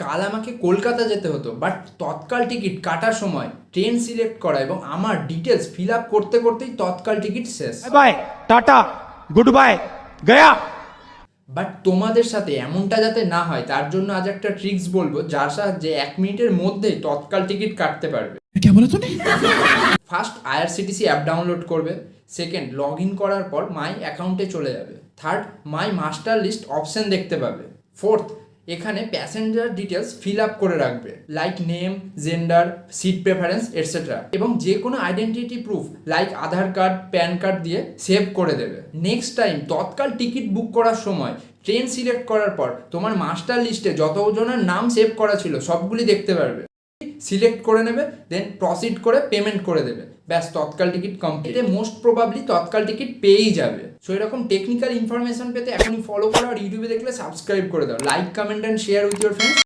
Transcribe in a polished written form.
কাল আমাকে কলকাতা যেতে হতো, বাট তৎকাল টিকিট কাটার সময় ট্রেন সিলেক্ট করা এবং আমার ডিটেলস ফিল আপ করতে করতেই তৎকাল টিকিট শেষ। বাই টাটা গুড বাই গয়া। বাট তোমাদের সাথে এমনটা যাতে না হয় তার জন্য আজ একটা ট্রিক্স বলবো, যার সাহায্যে 1 মিনিটের মধ্যেই তৎকাল টিকিট কাটতে পারবে। ফার্স্ট আইআরসিটিসি অ্যাপ ডাউনলোড করবে। সেকেন্ড, লগ ইন করার পর মাই অ্যাকাউন্টে চলে যাবে। Third, my master list option দেখতে পাবে। ফোর্থ, এখানে প্যাসেঞ্জার ডিটেলস ফিল আপ করে রাখবে, like name, gender, seat preference et cetera, এবং যে কোনো identity proof like Aadhaar card, PAN card দিয়ে সেভ করে দেবে। Next time Tatkal ticket book করার সময় ট্রেন সিলেক্ট করার পর তোমার মাস্টার লিস্টে যতজনের নাম সেভ করা ছিল সবগুলি দেখতে পারবে। সিলেক্ট করে নেবে, দেন প্রসিড করে পেমেন্ট করে দেবে, ব্যাস তৎকাল টিকিট কমপ্লিট। মোস্ট প্রবাবলি তৎকাল টিকিট পেয়েই যাবে। সো এরকম টেকনিক্যাল ইনফরমেশন পেতে এখনই ফলো করো, আর ইউটিউবে দেখলে সাবস্ক্রাইব করে দাও। Like, comment and share with your friends.